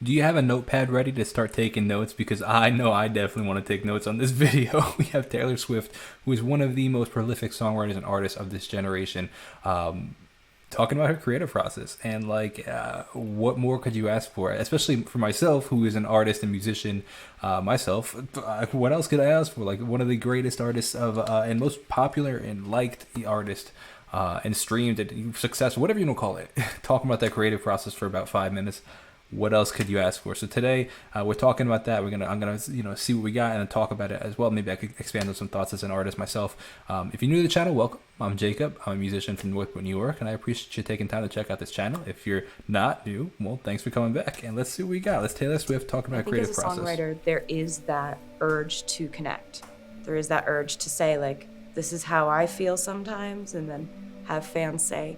Do you have a notepad ready to start taking notes? Because I know I definitely want to take notes on this video. We have Taylor Swift, who is one of the most prolific songwriters and artists of this generation, talking about her creative process. And like, what more could you ask for? Especially for myself, who is an artist and musician myself. What else could I ask for? Like, one of the greatest artists of and most popular and liked artist and streamed and successful, whatever you want to call it. Talking about that creative process for about 5 minutes. What else could you ask for? So today we're talking about that. I'm gonna see what we got and talk about it as well. Maybe I could expand on some thoughts as an artist myself. If you're new to the channel, welcome. I'm Jacob. I'm a musician from Northport, New York, and I appreciate you taking time to check out this channel. If you're not new, well, thanks for coming back. And let's see what we got. Let's Taylor Swift talking about creative process. As a songwriter, there is that urge to connect. There is that urge to say, like, this is how I feel sometimes, and then have fans say,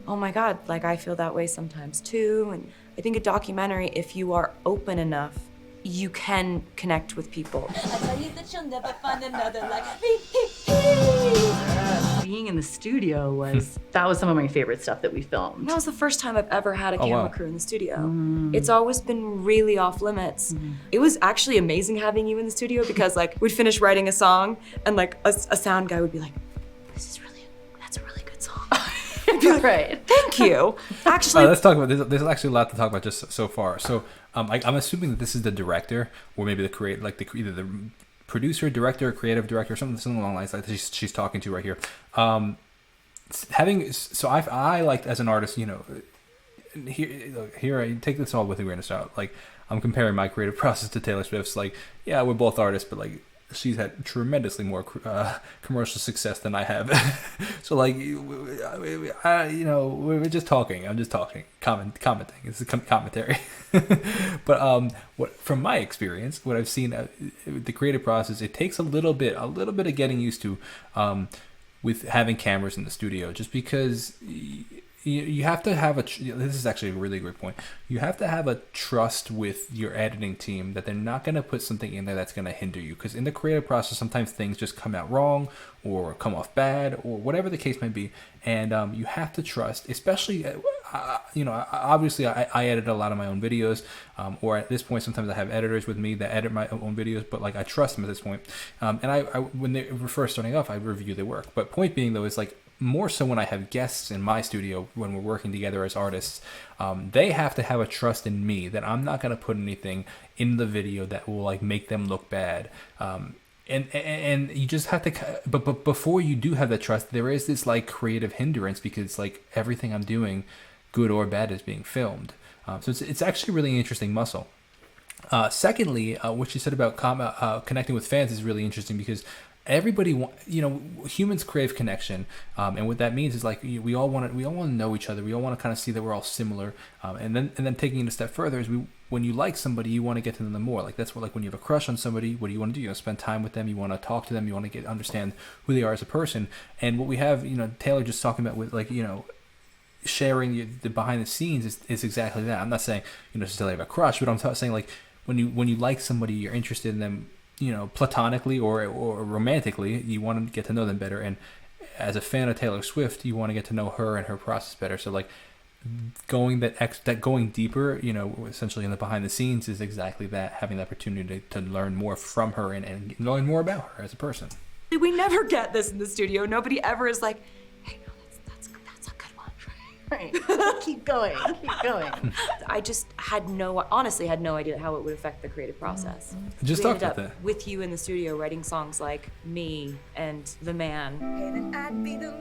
oh my God, like I feel that way sometimes too. And I think a documentary, if you are open enough, you can connect with people. I tell you that you'll never find another like me. Being in the studio that was some of my favorite stuff that we filmed. That was the first time I've ever had a camera wow. crew in the studio. It's always been really off limits. It was actually amazing having you in the studio because like we'd finish writing a song and like a sound guy would be like, that's a really good song. Right. Thank you. Actually, let's talk about this. There's actually a lot to talk about just so far. So I'm assuming that this is the director or maybe either the producer, director, creative director, something along the lines like she's talking to right here. I liked as an artist, here I take this all with a grain of salt. Like I'm comparing my creative process to Taylor Swift's. Like, yeah, we're both artists, but like she's had tremendously more commercial success than I have. So like, we're just talking. I'm just talking, commenting. It's a commentary. But from my experience, what I've seen, the creative process, it takes a little bit of getting used to with having cameras in the studio, just because you have to have this is actually a really great point. You have to have a trust with your editing team that they're not going to put something in there that's going to hinder you. Because in the creative process, sometimes things just come out wrong or come off bad or whatever the case may be. And you have to trust, especially, obviously I edit a lot of my own videos, or at this point, sometimes I have editors with me that edit my own videos, but like I trust them at this point. And I when they were first starting off, I review their work. But point being though, is like, more so when I have guests in my studio, when we're working together as artists, they have to have a trust in me that I'm not going to put anything in the video that will like make them look bad. And you just have to, but before you do have that trust, there is this like creative hindrance because like everything I'm doing, good or bad, is being filmed. So it's actually really interesting muscle. Secondly, what you said about connecting with fans is really interesting because everybody humans crave connection, and what that means is like we all want to know each other. We all want to kind of see that we're all similar, and then taking it a step further is when you like somebody, you want to get to know them more. Like that's what, like when you have a crush on somebody, what do you want to do? You want to spend time with them, you want to talk to them, you want to understand who they are as a person. And what we have, Taylor just talking about with like sharing the behind the scenes is exactly that. I'm not saying necessarily have a crush, but I'm saying like when you like somebody, you're interested in them, platonically or romantically, you want to get to know them better. And as a fan of Taylor Swift, you want to get to know her and her process better. So like going deeper, essentially in the behind the scenes is exactly that, having the opportunity to learn more from her and learn more about her as a person. we never get this in the studio. Nobody ever is like, hey, no, that's a good one. Right. Keep going. I just honestly had no idea how it would affect the creative process. Just we talk ended about up that. with you in the studio writing songs like Me and The Man. Hey, then I'd be the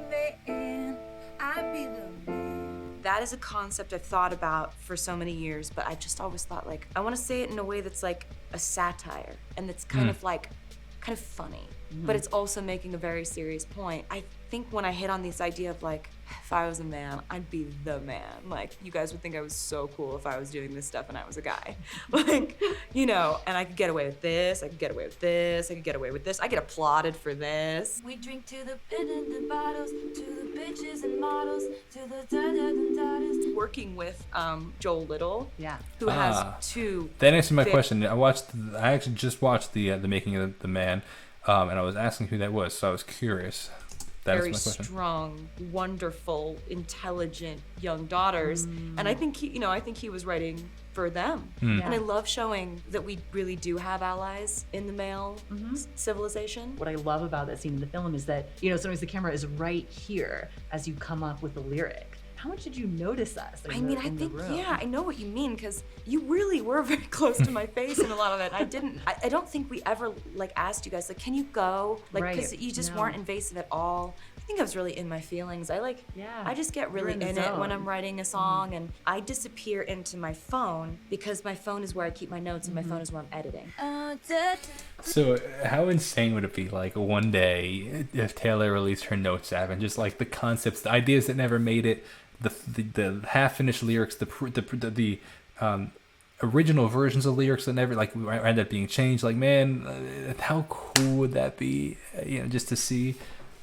man. I'd be the man. That is a concept I've thought about for so many years, but I just always thought like, I want to say it in a way that's like a satire and that's kind of funny, but it's also making a very serious point. I think when I hit on this idea of like, if I was a man, I'd be the man. Like, you guys would think I was so cool if I was doing this stuff and I was a guy. Like, and I could get away with this, I could get away with this, I could get away with this. I get applauded for this. We drink to the pen and the bottles, to the bitches and models, to the da-da-da-da-das. Working with Joel Little, Yeah. who has two. That answered my big- question. I actually just watched the making of The Man, and I was asking who that was, so I was curious. That is very my question. strong, wonderful, intelligent young daughters. And I think he was writing for them. And I love showing that we really do have allies in the male civilization. What I love about that scene in the film is that, sometimes the camera is right here as you come up with the lyric. How much did you notice us? I mean, I think, I know what you mean, because you really were very close to my face in a lot of it. I don't think we ever, asked you guys, can you go? Because you just weren't invasive at all. I think I was really in my feelings. I just get really in it when I'm writing a song, and I disappear into my phone, because my phone is where I keep my notes, and my phone is where I'm editing. So how insane would it be, one day, if Taylor released her notes app, and just, the concepts, the ideas that never made it, the half-finished lyrics, the original versions of lyrics that never end up being changed. Man, how cool would that be? Just to see.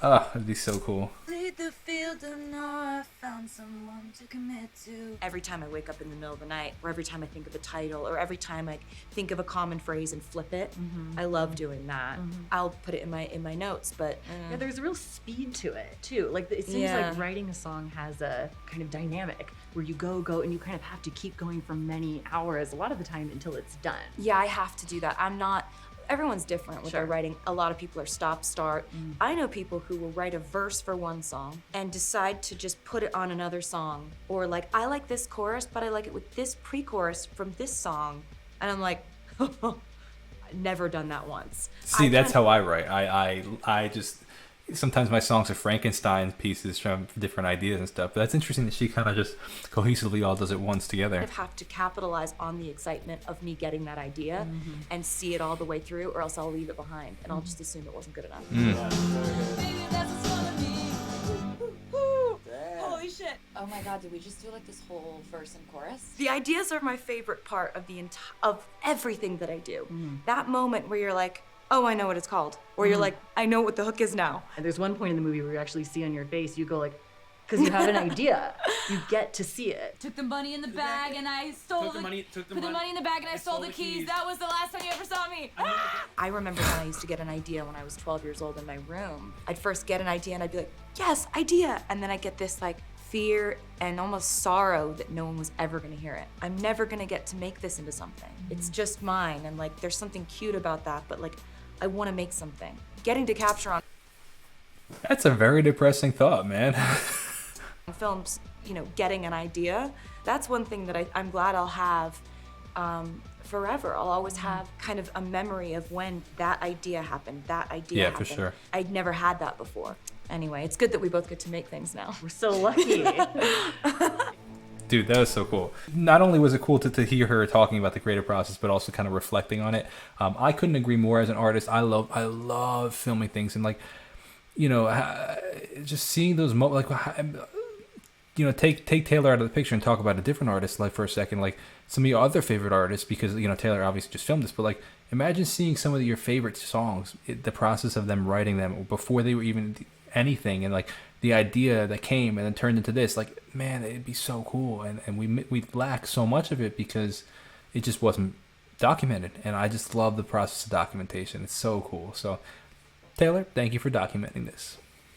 It'd be so cool. Lead the field of Nora, found someone to commit to. Every time I wake up in the middle of the night, or every time I think of a title, or every time I think of a common phrase and flip it, I love doing that. I'll put it in my notes, but yeah, there's a real speed to it too. It seems like writing a song has a kind of dynamic where you go, and you kind of have to keep going for many hours, a lot of the time, until it's done. Yeah, I have to do that. Everyone's different with their writing. A lot of people are stop, start. I know people who will write a verse for one song and decide to just put it on another song. Or I like this chorus, but I like it with this pre-chorus from this song. And I'm like, never done that once. See, that's how I write. I just, sometimes my songs are Frankenstein pieces from different ideas and stuff. But that's interesting that she kind of just cohesively all does it once together. I have to capitalize on the excitement of me getting that idea and see it all the way through, or else I'll leave it behind and I'll just assume it wasn't good enough. Baby, that's what's gonna be. Holy shit. Oh my god, did we just do this whole verse and chorus? The ideas are my favorite part of of everything that I do. That moment where you're like, oh, I know what it's called. Or you're like, I know what the hook is now. And there's one point in the movie where you actually see on your face, you go because you have an idea. You get to see it. Took the money in the bag and I stole Put the money in the bag and I stole the keys. That was the last time you ever saw me. I remember when I used to get an idea when I was 12 years old in my room. I'd first get an idea and I'd be like, yes, idea. And then I'd get this fear and almost sorrow that no one was ever gonna hear it. I'm never gonna get to make this into something. It's just mine, and there's something cute about that, but I wanna make something. Getting to capture on That's a very depressing thought, man. films, getting an idea, that's one thing that I'm glad I'll have forever. I'll always have kind of a memory of when that idea happened, Yeah, for sure. I'd never had that before. Anyway, it's good that we both get to make things now. We're so lucky. Dude, that was so cool. Not only was it cool to hear her talking about the creative process, but also kind of reflecting on it. I couldn't agree more. As an artist, I love filming things, and just seeing those moments. Take Taylor out of the picture and talk about a different artist for a second. Some of your other favorite artists, because Taylor obviously just filmed this, but imagine seeing some of your favorite songs, the process of them writing them before they were even anything, and the idea that came and then turned into this. Man, it'd be so cool, and we lack so much of it because it just wasn't documented, and I just love the process of documentation. It's so cool. So Taylor, thank you for documenting this.